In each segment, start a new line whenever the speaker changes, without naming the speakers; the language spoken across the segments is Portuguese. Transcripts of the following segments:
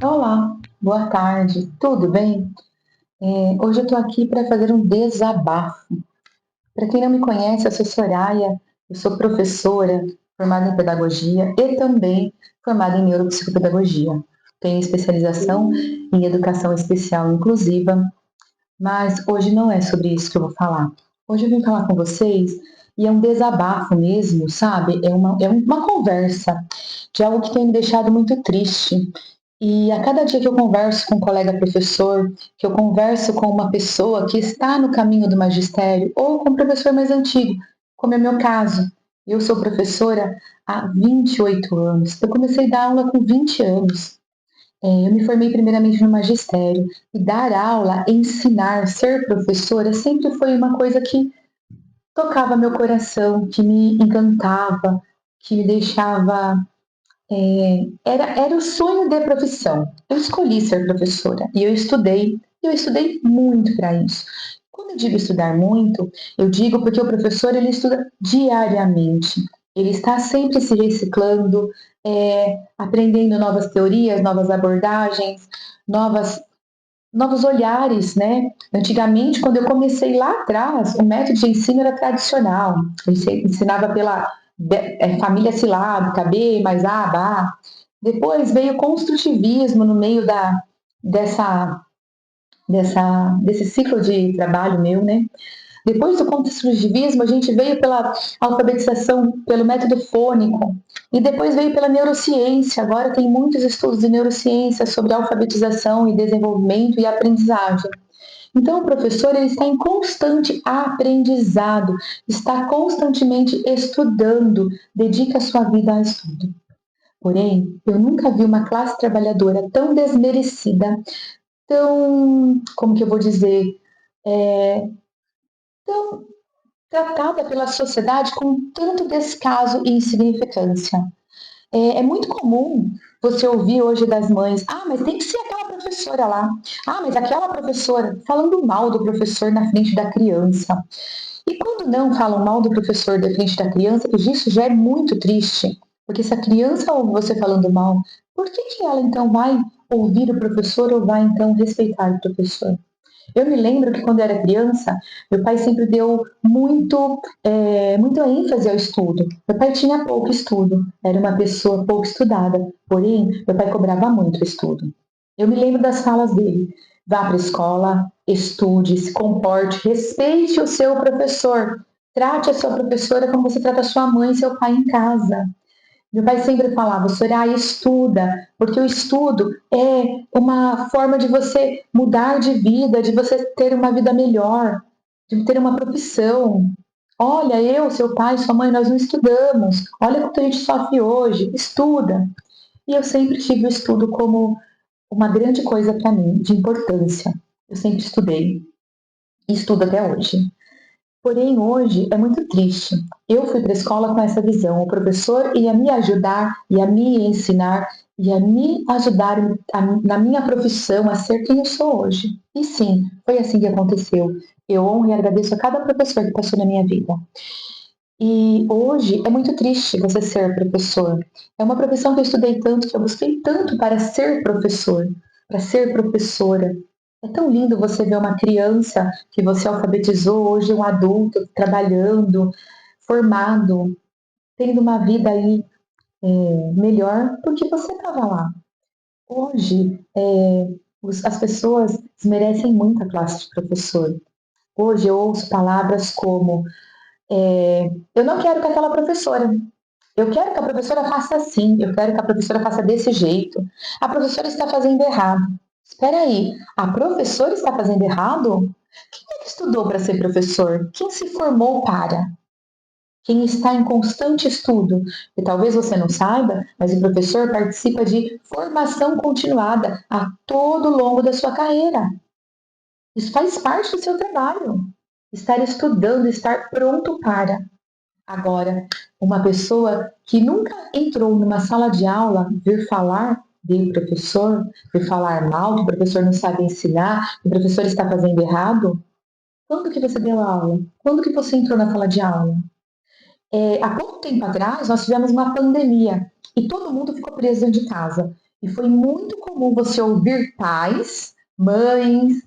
Olá, boa tarde, tudo bem? Hoje eu estou aqui para fazer um desabafo. Para quem não me conhece, eu sou Soraya, eu sou professora formada em pedagogia e também formada em neuropsicopedagogia. Tenho especialização em educação especial inclusiva, mas hoje não é sobre isso que eu vou falar. Hoje eu vim falar com vocês e é um desabafo mesmo, sabe? É uma conversa de algo que tem me deixado muito triste. E a cada dia que eu converso com um colega professor, que eu converso com uma pessoa que está no caminho do magistério, ou com um professor mais antigo, como é o meu caso. Eu sou professora há 28 anos. Eu comecei a dar aula com 20 anos. Eu me formei primeiramente no magistério. E dar aula, ensinar, ser professora sempre foi uma coisa que tocava meu coração, que me encantava, que me deixava era o sonho de profissão. Eu escolhi ser professora e eu estudei muito para isso. Quando eu digo estudar muito, eu digo porque o professor ele estuda diariamente. Ele está sempre se reciclando, aprendendo novas teorias, novas abordagens, novas, novos olhares, né? Antigamente, quando eu comecei lá atrás, o método de ensino era tradicional. Eu ensinava pela família silábica, B mais A, Bá. Depois veio o construtivismo no meio dessa, desse ciclo de trabalho meu, né? Depois do construtivismo, a gente veio pela alfabetização, pelo método fônico, e depois veio pela neurociência. Agora tem muitos estudos de neurociência sobre alfabetização e desenvolvimento e aprendizagem. Então, o professor ele está em constante aprendizado, está constantemente estudando, dedica a sua vida a estudo. Porém, eu nunca vi uma classe trabalhadora tão desmerecida, tão, como que eu vou dizer, é, tão tratada pela sociedade com tanto descaso e insignificância. É muito comum você ouvir hoje das mães, mas tem que ser aquela professora lá, mas aquela professora, falando mal do professor na frente da criança. E quando não falam mal do professor da frente da criança, isso já é muito triste, porque se a criança ouve você falando mal, por que ela então vai ouvir o professor ou vai então respeitar o professor? Eu me lembro que quando eu era criança, meu pai sempre deu muita ênfase ao estudo. Meu pai tinha pouco estudo, era uma pessoa pouco estudada, porém, meu pai cobrava muito o estudo. Eu me lembro das falas dele: vá para a escola, estude, se comporte, respeite o seu professor, trate a sua professora como você trata a sua mãe e seu pai em casa. Meu pai sempre falava, Soraya, estuda, porque o estudo é uma forma de você mudar de vida, de você ter uma vida melhor, de ter uma profissão. Olha, eu, seu pai, sua mãe, nós não estudamos. Olha quanto a gente sofre hoje. Estuda. E eu sempre tive o estudo como uma grande coisa para mim, de importância. Eu sempre estudei e estudo até hoje. Porém, hoje é muito triste. Eu fui para a escola com essa visão. O professor ia me ajudar, ia me ensinar, ia me ajudar na minha profissão a ser quem eu sou hoje. E sim, foi assim que aconteceu. Eu honro e agradeço a cada professor que passou na minha vida. E hoje é muito triste você ser professor. É uma profissão que eu estudei tanto, que eu busquei tanto para ser professor, para ser professora. É tão lindo você ver uma criança que você alfabetizou, hoje um adulto trabalhando, formado, tendo uma vida aí melhor porque você estava lá. Hoje, as pessoas desmerecem muito a classe de professor. Hoje eu ouço palavras como eu não quero que aquela professora. Eu quero que a professora faça assim, eu quero que a professora faça desse jeito. A professora está fazendo errado. Espera aí, a professora está fazendo errado? Quem é que estudou para ser professor? Quem se formou para? Quem está em constante estudo? E talvez você não saiba, mas o professor participa de formação continuada a todo longo da sua carreira. Isso faz parte do seu trabalho. Estar estudando, estar pronto para. Agora, uma pessoa que nunca entrou numa sala de aula, vir falar de professor, vir falar mal, que o professor não sabe ensinar, que o professor está fazendo errado, quando que você deu aula? Quando que você entrou na sala de aula? Há pouco tempo atrás, nós tivemos uma pandemia e todo mundo ficou preso dentro de casa. E foi muito comum você ouvir pais, mães,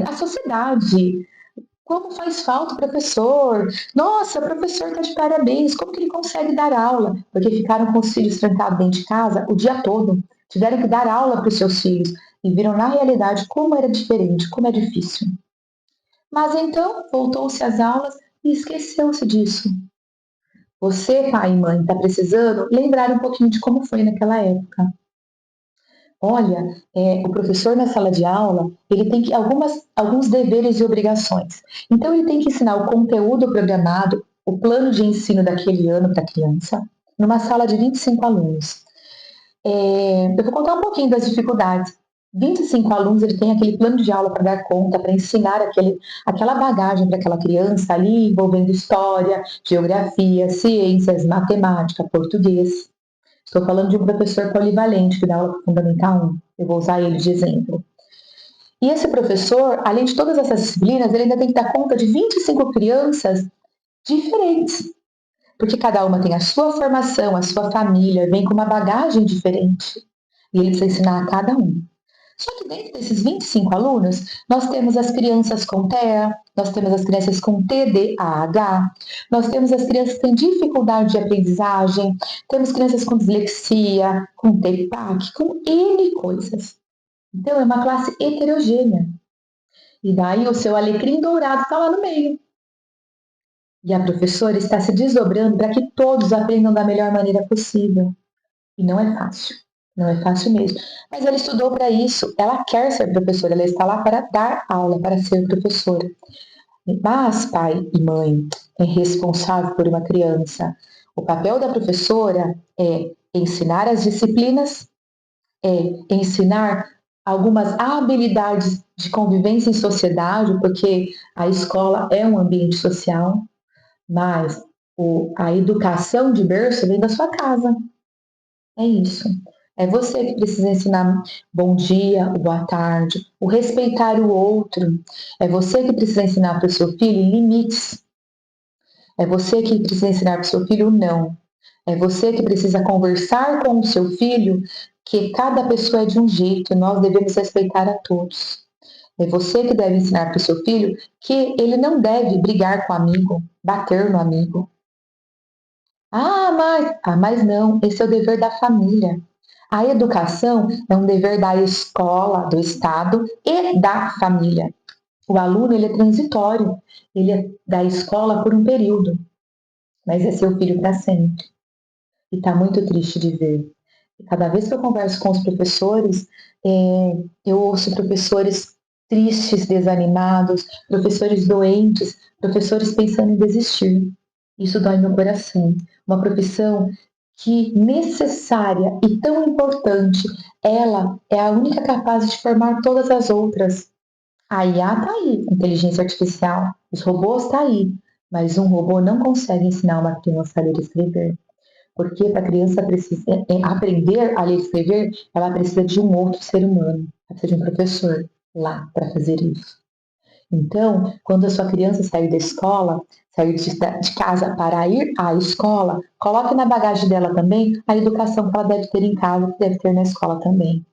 a sociedade. Como faz falta o professor? Nossa, o professor está de parabéns. Como que ele consegue dar aula? Porque ficaram com os filhos trancados dentro de casa o dia todo. Tiveram que dar aula para os seus filhos e viram na realidade como era diferente, como é difícil. Mas então voltou-se às aulas e esqueceu-se disso. Você, pai e mãe, está precisando lembrar um pouquinho de como foi naquela época. Olha, o professor na sala de aula, ele tem que alguns deveres e obrigações. Então, ele tem que ensinar o conteúdo programado, o plano de ensino daquele ano para a criança, numa sala de 25 alunos. Eu vou contar um pouquinho das dificuldades. 25 alunos, ele tem aquele plano de aula para dar conta, para ensinar aquela bagagem para aquela criança ali, envolvendo história, geografia, ciências, matemática, português. Estou falando de um professor polivalente que dá aula para Fundamental 1. Eu vou usar ele de exemplo. E esse professor, além de todas essas disciplinas, ele ainda tem que dar conta de 25 crianças diferentes. Porque cada uma tem a sua formação, a sua família, vem com uma bagagem diferente. E ele precisa ensinar a cada um. Só que dentro desses 25 alunos, nós temos as crianças com TEA, nós temos as crianças com TDAH, nós temos as crianças que têm dificuldade de aprendizagem, temos crianças com dislexia, com TEPAC, com N coisas. Então, é uma classe heterogênea. E daí o seu alecrim dourado está lá no meio. E a professora está se desdobrando para que todos aprendam da melhor maneira possível. E não é fácil. Não é fácil mesmo. Mas ela estudou para isso. Ela quer ser professora. Ela está lá para dar aula, para ser professora. Mas pai e mãe é responsável por uma criança. O papel da professora é ensinar as disciplinas, é ensinar algumas habilidades de convivência em sociedade, porque a escola é um ambiente social, mas a educação de berço vem da sua casa. É isso. É você que precisa ensinar bom dia, boa tarde, o respeitar o outro. É você que precisa ensinar para o seu filho limites. É você que precisa ensinar para o seu filho não. É você que precisa conversar com o seu filho que cada pessoa é de um jeito e nós devemos respeitar a todos. É você que deve ensinar para o seu filho que ele não deve brigar com o amigo, bater no amigo. Mas não, esse é o dever da família. A educação é um dever da escola, do Estado e da família. O aluno ele é transitório, ele é da escola por um período, mas é seu filho para sempre. E está muito triste de ver. E cada vez que eu converso com os professores, eu ouço professores tristes, desanimados, professores doentes, professores pensando em desistir. Isso dói no coração. Uma profissão que necessária e tão importante, ela é a única capaz de formar todas as outras. A IA está aí, a inteligência artificial, os robôs estão aí, mas um robô não consegue ensinar uma criança a ler e escrever. Porque para a criança aprender a ler e escrever, ela precisa de um outro ser humano, ela precisa de um professor lá para fazer isso. Então, quando a sua criança sair da escola, sair de casa para ir à escola, coloque na bagagem dela também a educação que ela deve ter em casa, que deve ter na escola também.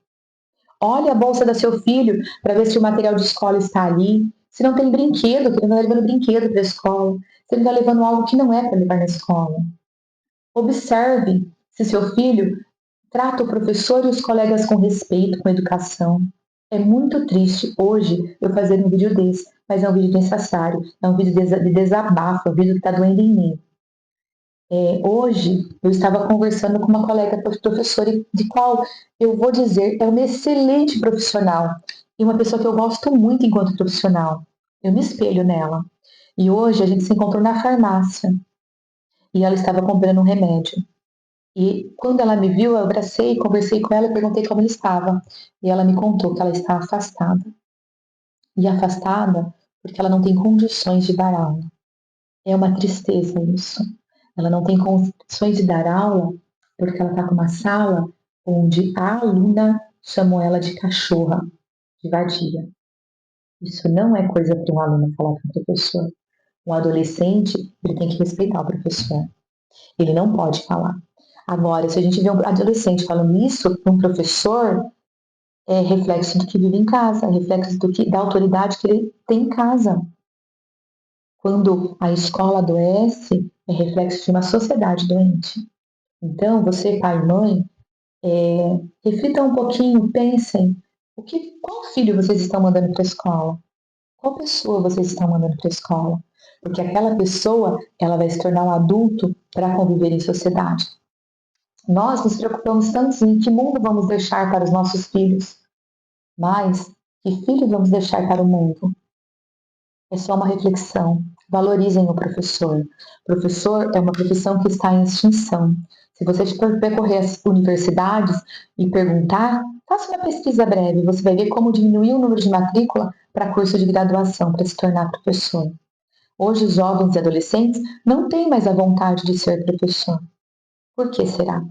Olhe a bolsa do seu filho para ver se o material de escola está ali. Se não tem brinquedo, que ele não está levando brinquedo para a escola. Se ele está levando algo que não é para levar na escola. Observe se seu filho trata o professor e os colegas com respeito, com educação. É muito triste hoje eu fazer um vídeo desse, mas é um vídeo necessário, é um vídeo de desabafo, é um vídeo que está doendo em mim. Hoje eu estava conversando com uma colega professora, de qual eu vou dizer é uma excelente profissional e uma pessoa que eu gosto muito enquanto profissional. Eu me espelho nela. E hoje a gente se encontrou na farmácia e ela estava comprando um remédio. E quando ela me viu, eu abracei, conversei com ela e perguntei como ela estava. E ela me contou que ela está afastada. E afastada porque ela não tem condições de dar aula. É uma tristeza isso. Ela não tem condições de dar aula porque ela está com uma sala onde a aluna chamou ela de cachorra, de vadia. Isso não é coisa para um aluno falar para o professor. Um adolescente, ele tem que respeitar o professor. Ele não pode falar. Agora, se a gente vê um adolescente falando isso para um professor, é reflexo do que vive em casa, é reflexo da autoridade que ele tem em casa. Quando a escola adoece, é reflexo de uma sociedade doente. Então, você, pai e mãe, reflitam um pouquinho, pensem, qual filho vocês estão mandando para a escola? Qual pessoa vocês estão mandando para a escola? Porque aquela pessoa, ela vai se tornar um adulto para conviver em sociedade. Nós nos preocupamos tanto em que mundo vamos deixar para os nossos filhos, mas que filhos vamos deixar para o mundo? É só uma reflexão. Valorizem o professor. Professor é uma profissão que está em extinção. Se você percorrer as universidades e perguntar, faça uma pesquisa breve, você vai ver como diminuiu o número de matrícula para curso de graduação, para se tornar professor. Hoje, os jovens e adolescentes não têm mais a vontade de ser professor. Por que será?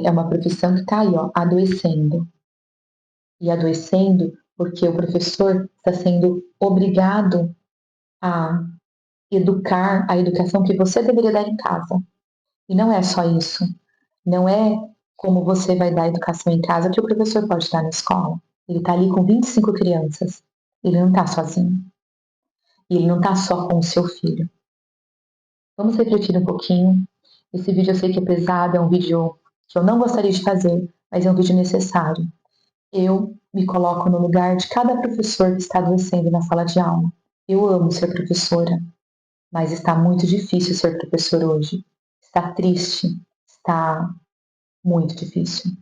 É uma profissão que está aí, ó, adoecendo. E adoecendo porque o professor está sendo obrigado a educar a educação que você deveria dar em casa. E não é só isso. Não é como você vai dar a educação em casa que o professor pode dar na escola. Ele está ali com 25 crianças. Ele não está sozinho. E ele não está só com o seu filho. Vamos refletir um pouquinho. Esse vídeo eu sei que é pesado, é um vídeo que eu não gostaria de fazer, mas é um vídeo necessário. Eu me coloco no lugar de cada professor que está adoecendo na sala de aula. Eu amo ser professora, mas está muito difícil ser professor hoje. Está triste, está muito difícil.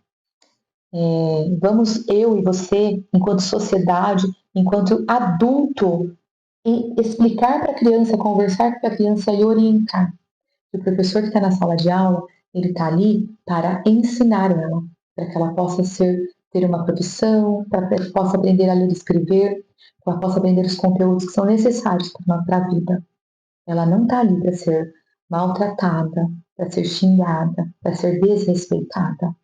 Vamos, eu e você, enquanto sociedade, enquanto adulto, explicar para a criança, conversar com a criança e orientar. O professor que está na sala de aula, ele está ali para ensinar ela, para que ela possa ter uma profissão, para que ela possa aprender a ler e escrever, que ela possa aprender os conteúdos que são necessários para a vida. Ela não está ali para ser maltratada, para ser xingada, para ser desrespeitada.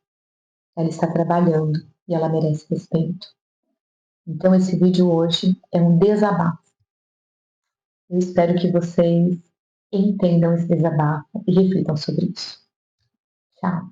Ela está trabalhando e ela merece respeito. Então, esse vídeo hoje é um desabafo. Eu espero que vocês entendam esse desabafo e reflitam sobre isso. Tchau.